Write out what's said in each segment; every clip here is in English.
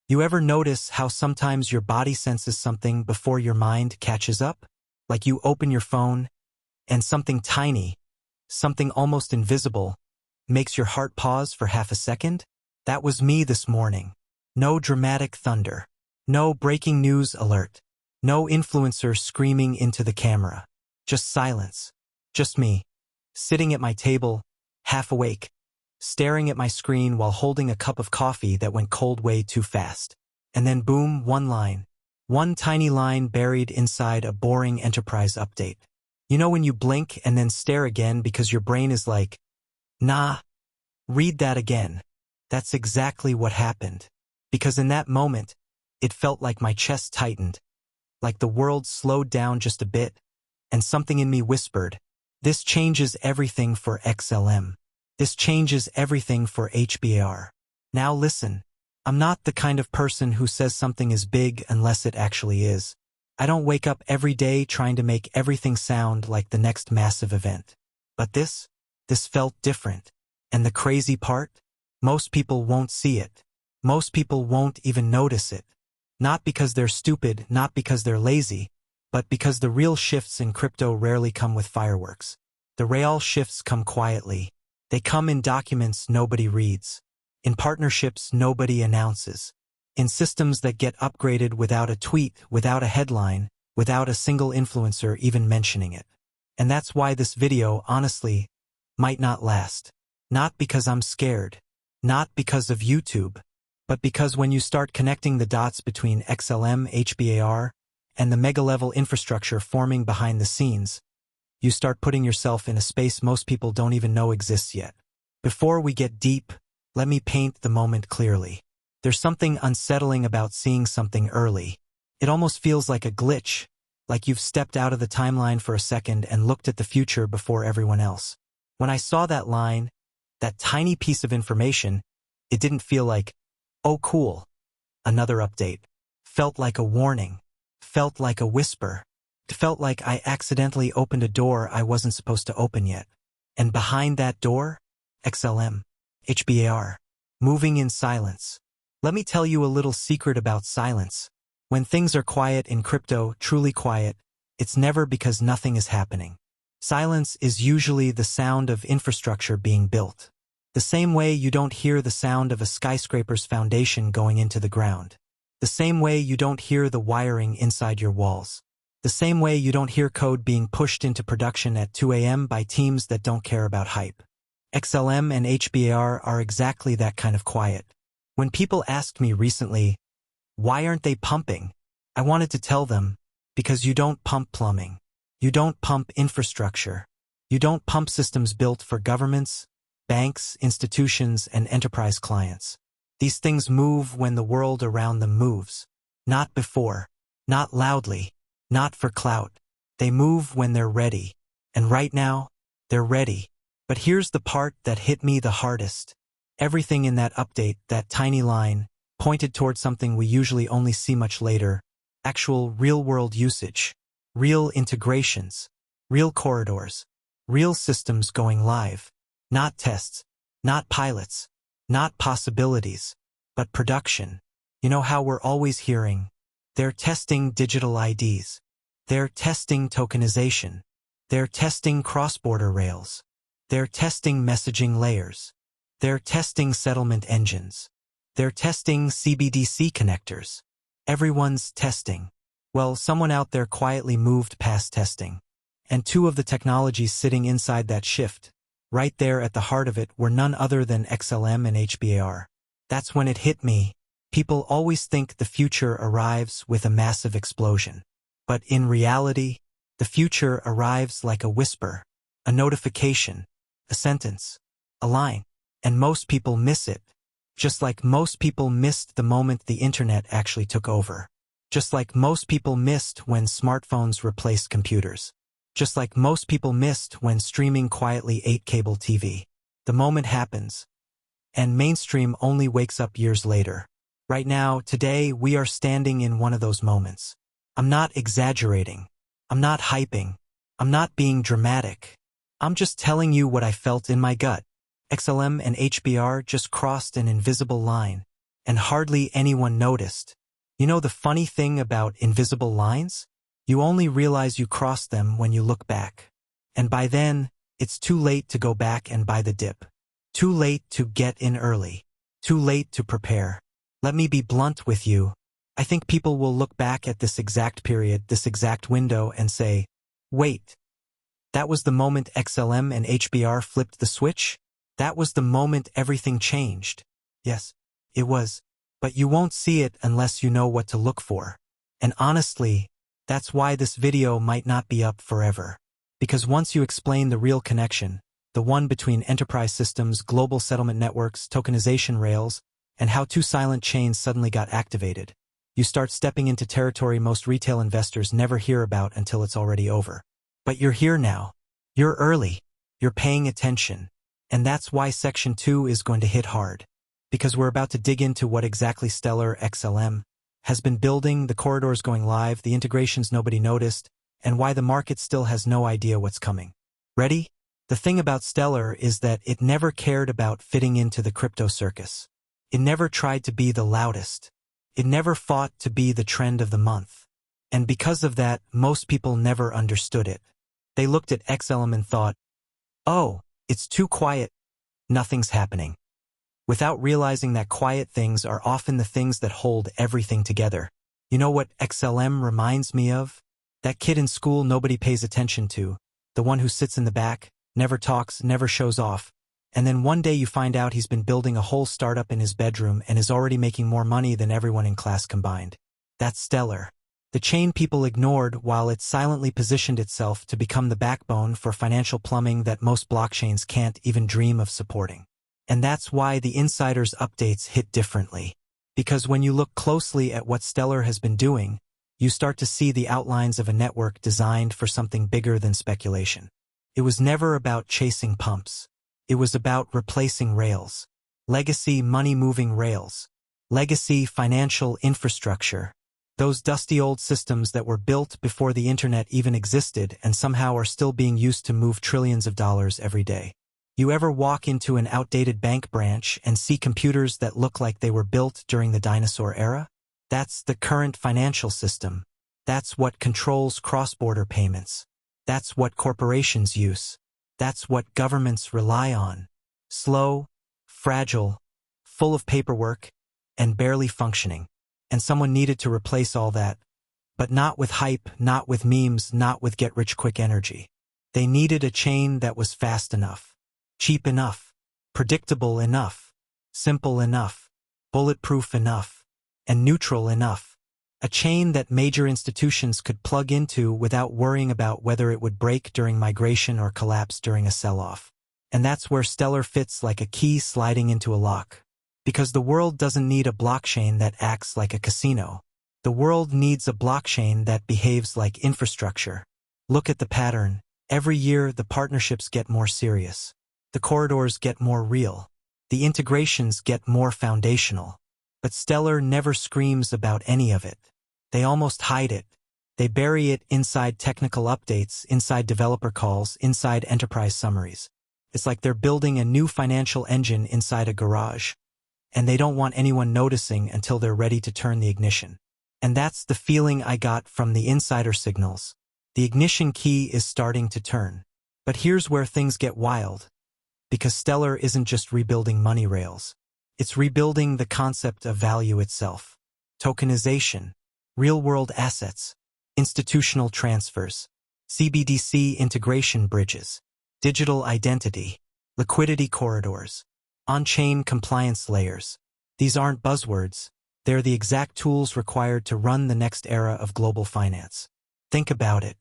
You ever notice how sometimes your body senses something before your mind catches up? Like you open your phone, and something tiny, something almost invisible, makes your heart pause for half a second? That was me this morning. No dramatic thunder. No breaking news alert. No influencer screaming into the camera. Just silence. Just me, sitting at my table, half awake, staring at my screen while holding a cup of coffee that went cold way too fast. And then boom, one line. One tiny line buried inside a boring enterprise update. You know when you blink and then stare again because your brain is like, nah, read that again. That's exactly what happened. Because in that moment, it felt like my chest tightened, like the world slowed down just a bit, and something in me whispered, this changes everything for XLM. This changes everything for HBAR. Now listen, I'm not the kind of person who says something is big unless it actually is. I don't wake up every day trying to make everything sound like the next massive event. But this felt different. And the crazy part? Most people won't see it. Most people won't even notice it. Not because they're stupid, not because they're lazy, but because the real shifts in crypto rarely come with fireworks. The real shifts come quietly. They come in documents nobody reads, in partnerships nobody announces, in systems that get upgraded without a tweet, without a headline, without a single influencer even mentioning it. And that's why this video, honestly, might not last. Not because I'm scared, not because of YouTube, but because when you start connecting the dots between XLM HBAR and the mega-level infrastructure forming behind the scenes, you start putting yourself in a space most people don't even know exists yet. Before we get deep, let me paint the moment clearly. There's something unsettling about seeing something early. It almost feels like a glitch, like you've stepped out of the timeline for a second and looked at the future before everyone else. When I saw that line, that tiny piece of information, it didn't feel like, oh cool, another update. Felt like a warning. Felt like a whisper. It felt like I accidentally opened a door I wasn't supposed to open yet. And behind that door, XLM, HBAR, moving in silence. Let me tell you a little secret about silence. When things are quiet in crypto, truly quiet, it's never because nothing is happening. Silence is usually the sound of infrastructure being built. The same way you don't hear the sound of a skyscraper's foundation going into the ground. The same way you don't hear the wiring inside your walls. The same way you don't hear code being pushed into production at 2 a.m. by teams that don't care about hype. XLM and HBAR are exactly that kind of quiet. When people asked me recently, why aren't they pumping? I wanted to tell them, because you don't pump plumbing. You don't pump infrastructure. You don't pump systems built for governments, banks, institutions, and enterprise clients. These things move when the world around them moves. Not before. Not loudly. Not for clout. They move when they're ready. And right now, they're ready. But here's the part that hit me the hardest. Everything in that update, that tiny line, pointed toward something we usually only see much later. Actual real-world usage. Real integrations. Real corridors. Real systems going live. Not tests. Not pilots. Not possibilities. But production. You know how we're always hearing, they're testing digital IDs. They're testing tokenization. They're testing cross-border rails. They're testing messaging layers. They're testing settlement engines. They're testing CBDC connectors. Everyone's testing. Well, someone out there quietly moved past testing. And two of the technologies sitting inside that shift, right there at the heart of it, were none other than XLM and HBAR. That's when it hit me. People always think the future arrives with a massive explosion. But in reality, the future arrives like a whisper, a notification, a sentence, a line. And most people miss it. Just like most people missed the moment the internet actually took over. Just like most people missed when smartphones replaced computers. Just like most people missed when streaming quietly ate cable TV. The moment happens, and mainstream only wakes up years later. Right now, today, we are standing in one of those moments. I'm not exaggerating. I'm not hyping. I'm not being dramatic. I'm just telling you what I felt in my gut. XLM and HBAR just crossed an invisible line, and hardly anyone noticed. You know the funny thing about invisible lines? You only realize you crossed them when you look back. And by then, it's too late to go back and buy the dip. Too late to get in early. Too late to prepare. Let me be blunt with you. I think people will look back at this exact period, this exact window, and say, wait, that was the moment XLM and HBAR flipped the switch? That was the moment everything changed. Yes, it was. But you won't see it unless you know what to look for. And honestly, that's why this video might not be up forever. Because once you explain the real connection, the one between enterprise systems, global settlement networks, tokenization rails, and how two silent chains suddenly got activated, you start stepping into territory most retail investors never hear about until it's already over. But you're here now. You're early. You're paying attention. And that's why Section 2 is going to hit hard. Because we're about to dig into what exactly Stellar XLM has been building, the corridors going live, the integrations nobody noticed, and why the market still has no idea what's coming. Ready? The thing about Stellar is that it never cared about fitting into the crypto circus. It never tried to be the loudest. It never fought to be the trend of the month. And because of that, most people never understood it. They looked at XLM and thought, oh, it's too quiet. Nothing's happening. Without realizing that quiet things are often the things that hold everything together. You know what XLM reminds me of? That kid in school nobody pays attention to, the one who sits in the back, never talks, never shows off, and then one day you find out he's been building a whole startup in his bedroom and is already making more money than everyone in class combined. That's Stellar. The chain people ignored while it silently positioned itself to become the backbone for financial plumbing that most blockchains can't even dream of supporting. And that's why the insiders' updates hit differently. Because when you look closely at what Stellar has been doing, you start to see the outlines of a network designed for something bigger than speculation. It was never about chasing pumps. It was about replacing rails. Legacy money-moving rails. Legacy financial infrastructure. Those dusty old systems that were built before the internet even existed and somehow are still being used to move trillions of dollars every day. You ever walk into an outdated bank branch and see computers that look like they were built during the dinosaur era? That's the current financial system. That's what controls cross-border payments. That's what corporations use. That's what governments rely on. Slow, fragile, full of paperwork, and barely functioning. And someone needed to replace all that. But not with hype, not with memes, not with get-rich-quick energy. They needed a chain that was fast enough, cheap enough, predictable enough, simple enough, bulletproof enough, and neutral enough. A chain that major institutions could plug into without worrying about whether it would break during migration or collapse during a sell-off. And that's where Stellar fits like a key sliding into a lock. Because the world doesn't need a blockchain that acts like a casino. The world needs a blockchain that behaves like infrastructure. Look at the pattern. Every year, the partnerships get more serious. The corridors get more real. The integrations get more foundational. But Stellar never screams about any of it. They almost hide it. They bury it inside technical updates, inside developer calls, inside enterprise summaries. It's like they're building a new financial engine inside a garage. And they don't want anyone noticing until they're ready to turn the ignition. And that's the feeling I got from the insider signals. The ignition key is starting to turn. But here's where things get wild. Because Stellar isn't just rebuilding money rails. It's rebuilding the concept of value itself. Tokenization, real-world assets, institutional transfers, CBDC integration bridges, digital identity, liquidity corridors, on-chain compliance layers. These aren't buzzwords. They're the exact tools required to run the next era of global finance. Think about it.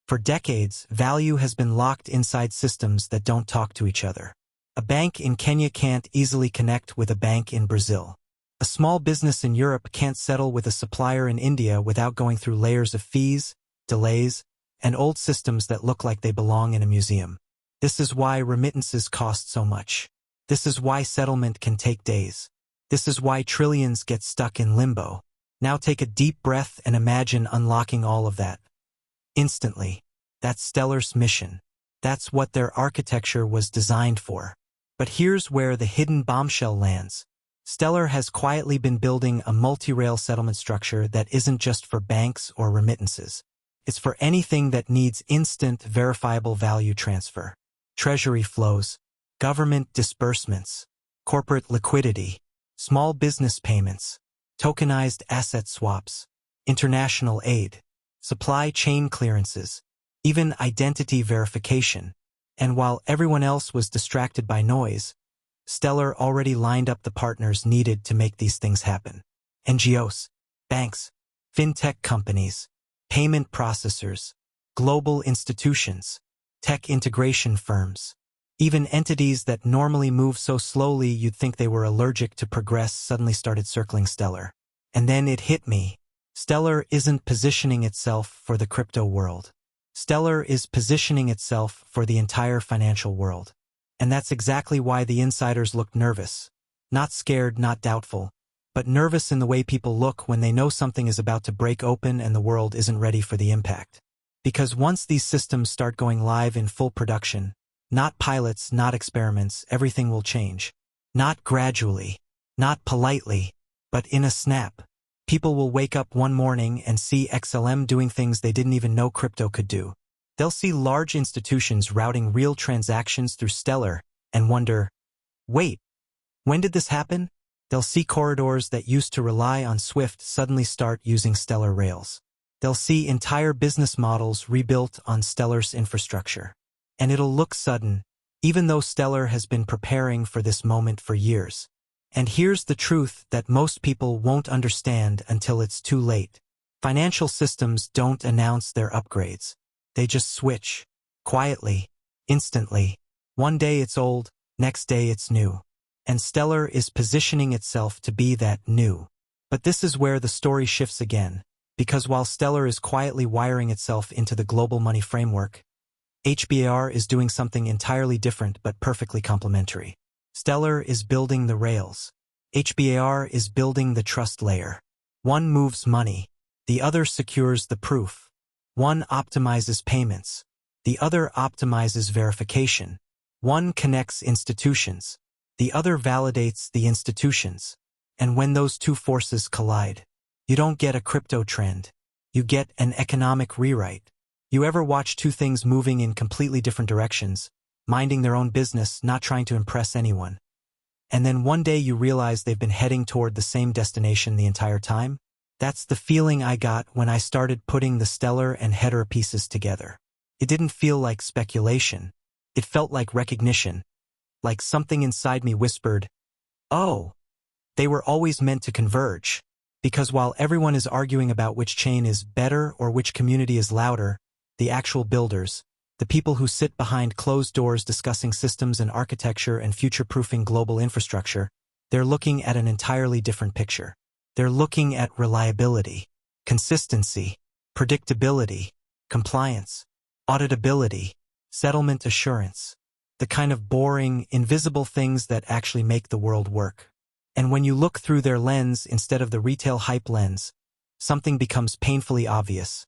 For decades, value has been locked inside systems that don't talk to each other. A bank in Kenya can't easily connect with a bank in Brazil. A small business in Europe can't settle with a supplier in India without going through layers of fees, delays, and old systems that look like they belong in a museum. This is why remittances cost so much. This is why settlement can take days. This is why trillions get stuck in limbo. Now take a deep breath and imagine unlocking all of that. Instantly. That's Stellar's mission. That's what their architecture was designed for. But here's where the hidden bombshell lands. Stellar has quietly been building a multi-rail settlement structure that isn't just for banks or remittances. It's for anything that needs instant, verifiable value transfer. Treasury flows, government disbursements, corporate liquidity, small business payments, tokenized asset swaps, international aid, supply chain clearances, even identity verification. And while everyone else was distracted by noise, Stellar already lined up the partners needed to make these things happen. NGOs, banks, fintech companies, payment processors, global institutions, tech integration firms. Even entities that normally move so slowly you'd think they were allergic to progress suddenly started circling Stellar. And then it hit me. Stellar isn't positioning itself for the crypto world. Stellar is positioning itself for the entire financial world. And that's exactly why the insiders looked nervous. Not scared, not doubtful, but nervous in the way people look when they know something is about to break open and the world isn't ready for the impact. Because once these systems start going live in full production, not pilots, not experiments, everything will change. Not gradually, not politely, but in a snap. People will wake up one morning and see XLM doing things they didn't even know crypto could do. They'll see large institutions routing real transactions through Stellar and wonder, wait, when did this happen? They'll see corridors that used to rely on Swift suddenly start using Stellar rails. They'll see entire business models rebuilt on Stellar's infrastructure. And it'll look sudden, even though Stellar has been preparing for this moment for years. And here's the truth that most people won't understand until it's too late. Financial systems don't announce their upgrades. They just switch. Quietly. Instantly. One day it's old, next day it's new. And Stellar is positioning itself to be that new. But this is where the story shifts again, because while Stellar is quietly wiring itself into the global money framework, HBAR is doing something entirely different but perfectly complementary. Stellar is building the rails. HBAR is building the trust layer. One moves money. The other secures the proof. One optimizes payments. The other optimizes verification. One connects institutions. The other validates the institutions. And when those two forces collide, you don't get a crypto trend. You get an economic rewrite. You ever watch two things moving in completely different directions, minding their own business, not trying to impress anyone? And then one day you realize they've been heading toward the same destination the entire time? That's the feeling I got when I started putting the Stellar and Hedera pieces together. It didn't feel like speculation. It felt like recognition. Like something inside me whispered, oh, they were always meant to converge. Because while everyone is arguing about which chain is better or which community is louder, the actual builders, the people who sit behind closed doors discussing systems and architecture and future-proofing global infrastructure, they're looking at an entirely different picture. They're looking at reliability, consistency, predictability, compliance, auditability, settlement assurance, the kind of boring, invisible things that actually make the world work. And when you look through their lens instead of the retail hype lens, something becomes painfully obvious.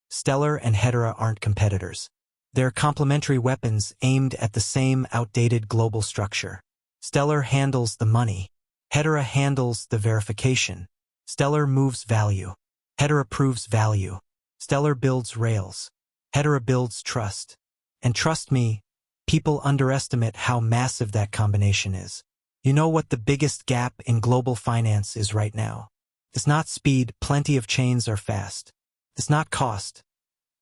Stellar and Hedera aren't competitors. They're complementary weapons aimed at the same outdated global structure. Stellar handles the money. Hedera handles the verification. Stellar moves value. Hedera proves value. Stellar builds rails. Hedera builds trust. And trust me, people underestimate how massive that combination is. You know what the biggest gap in global finance is right now? It's not speed, plenty of chains are fast. It's not cost.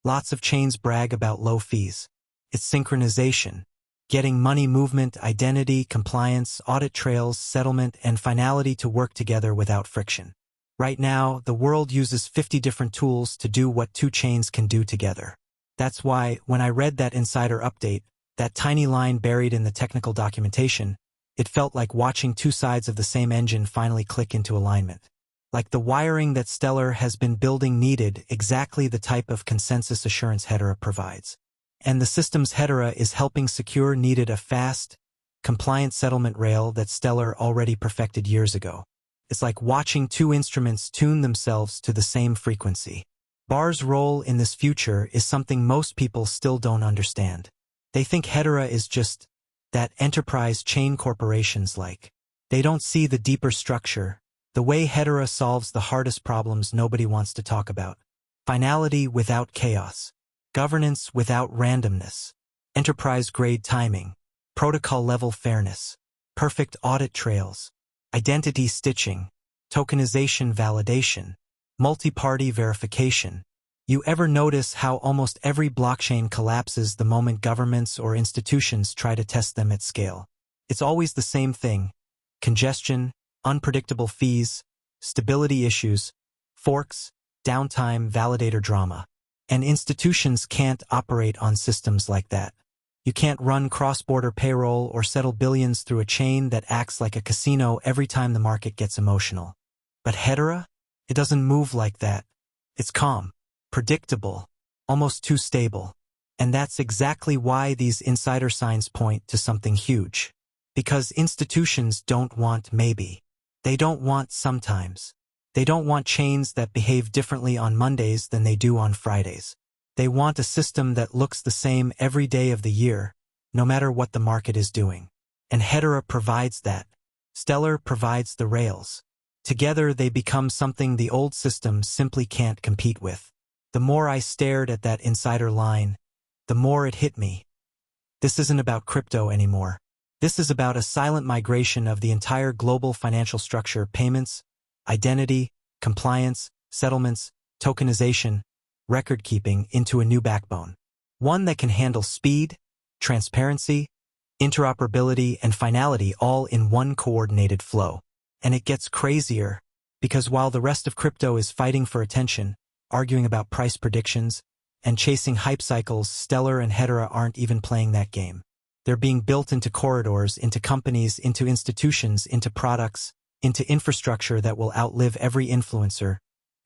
Lots of chains brag about low fees. It's synchronization. Getting money movement, identity, compliance, audit trails, settlement, and finality to work together without friction. Right now, the world uses 50 different tools to do what two chains can do together. That's why, when I read that insider update, that tiny line buried in the technical documentation, it felt like watching two sides of the same engine finally click into alignment. Like the wiring that Stellar has been building needed exactly the type of consensus assurance Hedera provides. And the systems Hedera is helping secure needed a fast, compliant settlement rail that Stellar already perfected years ago. It's like watching two instruments tune themselves to the same frequency. BAR's role in this future is something most people still don't understand. They think Hedera is just that enterprise chain corporations like. They don't see the deeper structure, the way Hedera solves the hardest problems nobody wants to talk about. Finality without chaos. Governance without randomness. Enterprise-grade timing. Protocol-level fairness. Perfect audit trails. Identity stitching. Tokenization validation. Multi-party verification. You ever notice how almost every blockchain collapses the moment governments or institutions try to test them at scale? It's always the same thing. Congestion, unpredictable fees, stability issues, forks, downtime, validator drama. And institutions can't operate on systems like that. You can't run cross-border payroll or settle billions through a chain that acts like a casino every time the market gets emotional. But Hedera? It doesn't move like that. It's calm, predictable, almost too stable. And that's exactly why these insider signs point to something huge. Because institutions don't want maybe. They don't want sometimes. They don't want chains that behave differently on Mondays than they do on Fridays. They want a system that looks the same every day of the year, no matter what the market is doing. And Hedera provides that. Stellar provides the rails. Together they become something the old system simply can't compete with. The more I stared at that insider line, the more it hit me. This isn't about crypto anymore. This is about a silent migration of the entire global financial structure: payments, identity, compliance, settlements, tokenization, record-keeping into a new backbone. One that can handle speed, transparency, interoperability, and finality all in one coordinated flow. And it gets crazier, because while the rest of crypto is fighting for attention, arguing about price predictions, and chasing hype cycles, Stellar and Hedera aren't even playing that game. They're being built into corridors, into companies, into institutions, into products, into infrastructure that will outlive every influencer,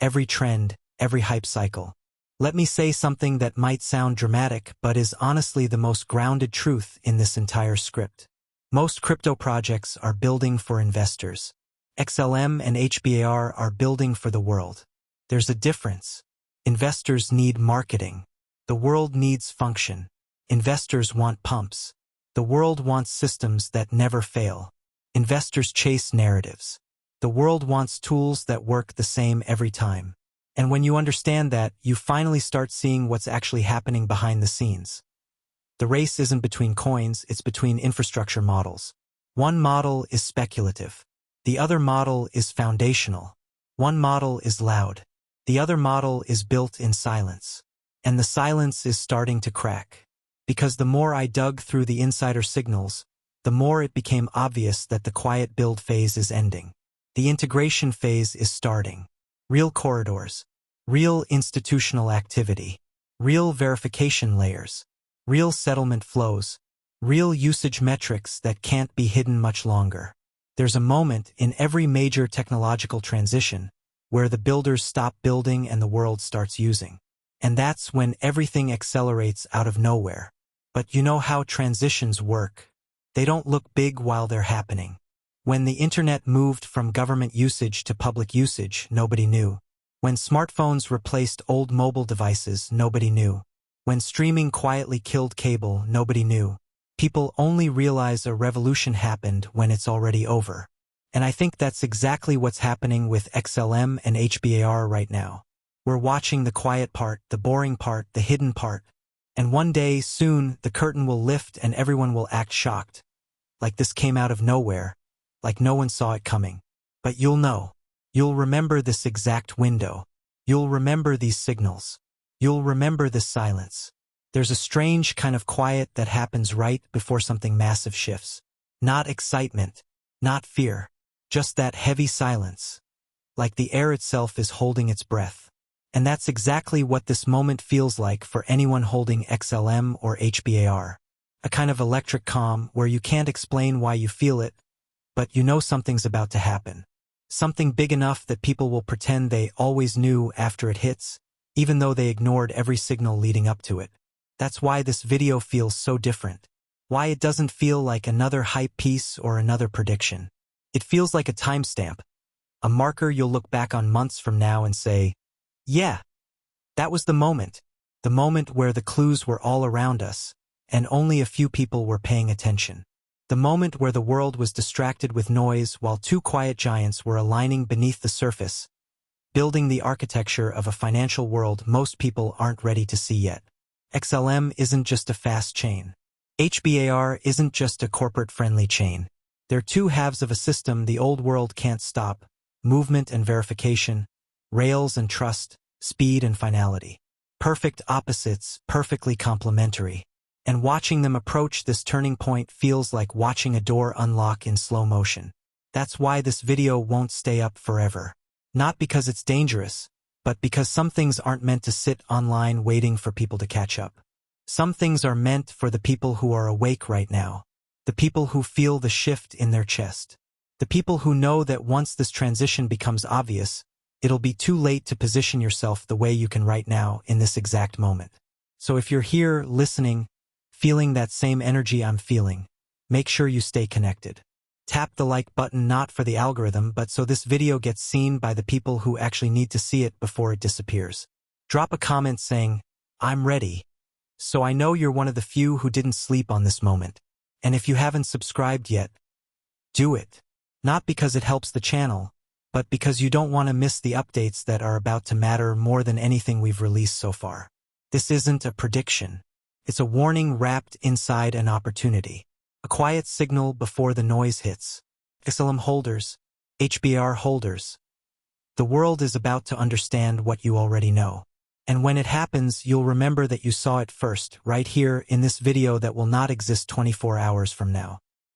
every trend, every hype cycle. Let me say something that might sound dramatic, but is honestly the most grounded truth in this entire script. Most crypto projects are building for investors. XLM and HBAR are building for the world. There's a difference. Investors need marketing. The world needs function. Investors want pumps. The world wants systems that never fail. Investors chase narratives. The world wants tools that work the same every time. And when you understand that, you finally start seeing what's actually happening behind the scenes. The race isn't between coins, it's between infrastructure models. One model is speculative. The other model is foundational. One model is loud. The other model is built in silence. And the silence is starting to crack. Because the more I dug through the insider signals, the more it became obvious that the quiet build phase is ending. The integration phase is starting. Real corridors, real institutional activity, real verification layers, real settlement flows, real usage metrics that can't be hidden much longer. There's a moment in every major technological transition where the builders stop building and the world starts using. And that's when everything accelerates out of nowhere. But you know how transitions work. They don't look big while they're happening. When the internet moved from government usage to public usage, nobody knew. When smartphones replaced old mobile devices, nobody knew. When streaming quietly killed cable, nobody knew. People only realize a revolution happened when it's already over. And I think that's exactly what's happening with XLM and HBAR right now. We're watching the quiet part, the boring part, the hidden part. And one day, soon, the curtain will lift and everyone will act shocked. Like this came out of nowhere. Like no one saw it coming. But you'll know. You'll remember this exact window. You'll remember these signals. You'll remember this silence. There's a strange kind of quiet that happens right before something massive shifts. Not excitement. Not fear. Just that heavy silence. Like the air itself is holding its breath. And that's exactly what this moment feels like for anyone holding XLM or HBAR. A kind of electric calm where you can't explain why you feel it, but you know something's about to happen. Something big enough that people will pretend they always knew after it hits, even though they ignored every signal leading up to it. That's why this video feels so different. Why it doesn't feel like another hype piece or another prediction. It feels like a timestamp, a marker you'll look back on months from now and say, yeah, that was the moment where the clues were all around us, and only a few people were paying attention. The moment where the world was distracted with noise while two quiet giants were aligning beneath the surface, building the architecture of a financial world most people aren't ready to see yet. XLM isn't just a fast chain. HBAR isn't just a corporate-friendly chain. They're two halves of a system the old world can't stop: movement and verification, rails and trust, speed and finality. Perfect opposites, perfectly complementary. And watching them approach this turning point feels like watching a door unlock in slow motion. That's why this video won't stay up forever. Not because it's dangerous, but because some things aren't meant to sit online waiting for people to catch up. Some things are meant for the people who are awake right now. The people who feel the shift in their chest. The people who know that once this transition becomes obvious, it'll be too late to position yourself the way you can right now in this exact moment. So if you're here, listening, feeling that same energy I'm feeling, make sure you stay connected. Tap the like button not for the algorithm, but so this video gets seen by the people who actually need to see it before it disappears. Drop a comment saying, "I'm ready," so I know you're one of the few who didn't sleep on this moment. And if you haven't subscribed yet, do it. Not because it helps the channel, but because you don't want to miss the updates that are about to matter more than anything we've released so far. This isn't a prediction. It's a warning wrapped inside an opportunity. A quiet signal before the noise hits. XLM holders, HBAR holders. The world is about to understand what you already know. And when it happens, you'll remember that you saw it first, right here in this video that will not exist 24 hours from now.